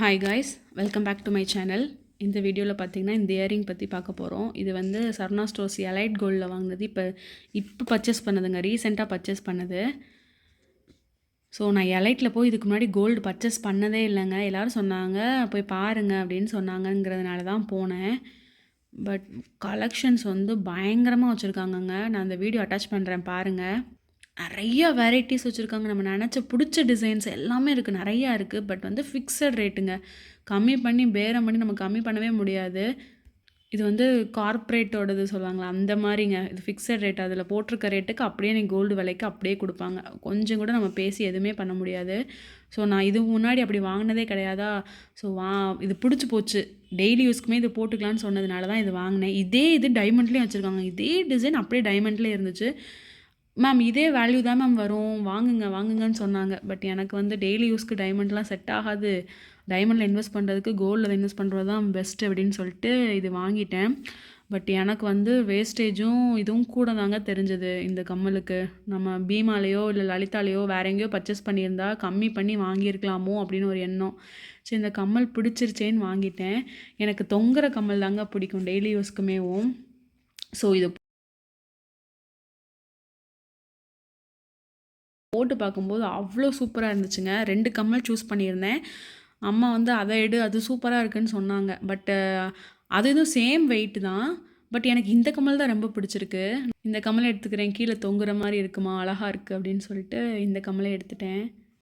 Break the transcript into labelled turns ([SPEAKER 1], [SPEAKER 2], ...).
[SPEAKER 1] Hi guys, welcome back to my channel. இந்த வீடியோவில் பார்த்தீங்கன்னா இந்த இயரிங் பற்றி பார்க்க போகிறோம். இது வந்து சரவணா ஸ்டோர்ஸ் எலைட் கோல்டில் வாங்கினது. இப்போ பர்ச்சேஸ் பண்ணதுங்க, ரீசெண்டாக பர்ச்சேஸ் பண்ணது. ஸோ நான் எலைட்டில் போய் இதுக்கு முன்னாடி கோல்டு பர்ச்சேஸ் பண்ணதே இல்லைங்க. எல்லோரும் சொன்னாங்க போய் பாருங்க அப்படின்னு சொன்னாங்கங்கிறதுனால தான் போனேன். பட் கலெக்ஷன்ஸ் வந்து பயங்கரமாக வச்சுருக்காங்கங்க. நான் அந்த வீடியோ அட்டாச் பண்ணுறேன் பாருங்கள். நிறைய வெரைட்டிஸ் வச்சுருக்காங்க. நம்ம நினச்ச பிடிச்ச டிசைன்ஸ் எல்லாமே இருக்குது, நிறையா இருக்குது. பட் வந்து ஃபிக்ஸட் ரேட்டுங்க. கம்மி பண்ணி பேரம் பண்ணி நம்ம கம்மி பண்ணவே முடியாது. இது வந்து கார்ப்பரேட்டோடது சொல்லுவாங்களா, அந்த மாதிரிங்க. இது ஃபிக்ஸட் ரேட். அதில் போட்டிருக்க ரேட்டுக்கு அப்படியே நீ கோல்டு விலைக்கு அப்படியே கொடுப்பாங்க. கொஞ்சம் கூட நம்ம பேசி எதுவுமே பண்ண முடியாது. ஸோ நான் இது முன்னாடி அப்படி வாங்கினதே கிடையாதா. ஸோ இது பிடிச்சி போச்சு. டெய்லி யூஸ்க்குமே இது போட்டுக்கலான்னு சொன்னதுனால தான் இது வாங்கினேன். இது டைமண்ட்லேயும் வச்சுருக்காங்க. இதே டிசைன் அப்படியே டைமண்ட்லேயே இருந்துச்சு. மேம் இதே வேல்யூ தான் மேம் வரும், வாங்குங்கன்னு சொன்னாங்க. பட் எனக்கு வந்து டெய்லி யூஸ்க்கு டைமண்ட்லாம் செட் ஆகாது. டைமண்டில் இன்வெஸ்ட் பண்ணுறதுக்கு கோல்டில் இன்வெஸ்ட் பண்ணுறது தான் பெஸ்ட் அப்படின்னு சொல்லிட்டு இது வாங்கிட்டேன். பட் எனக்கு வந்து வேஸ்டேஜும் இதுவும் கூட தாங்க தெரிஞ்சது. இந்த கம்மலுக்கு நம்ம பீமாலேயோ இல்லை லலிதாலேயோ வேற எங்கேயோ பர்ச்சேஸ் பண்ணியிருந்தா கம்மி பண்ணி வாங்கியிருக்கலாமோ அப்படின்னு ஒரு எண்ணம். சரி, இந்த கம்மல் பிடிச்சிருச்சேன்னு வாங்கிட்டேன். எனக்கு தொங்குற கம்மல் தாங்க பிடிக்கும் டெய்லி யூஸ்க்குமேவும். ஸோ இது போட்டு பார்க்கும்போது அவ்வளோ சூப்பராக இருந்துச்சுங்க. 2 கம்மல் சூஸ் பண்ணியிருந்தேன். அம்மா வந்து அதை எடு, அது சூப்பராக இருக்குன்னு சொன்னாங்க. பட்டு அது இதுவும் சேம் வெயிட் தான். பட் எனக்கு இந்த கம்மல் தான் ரொம்ப பிடிச்சிருக்கு. இந்த கம்மல் எடுத்துக்கிறேன், கீழே தொங்குற மாதிரி இருக்குமா, அழகாக இருக்குது அப்படின்னு சொல்லிட்டு இந்த கம்மலை எடுத்துட்டேன்.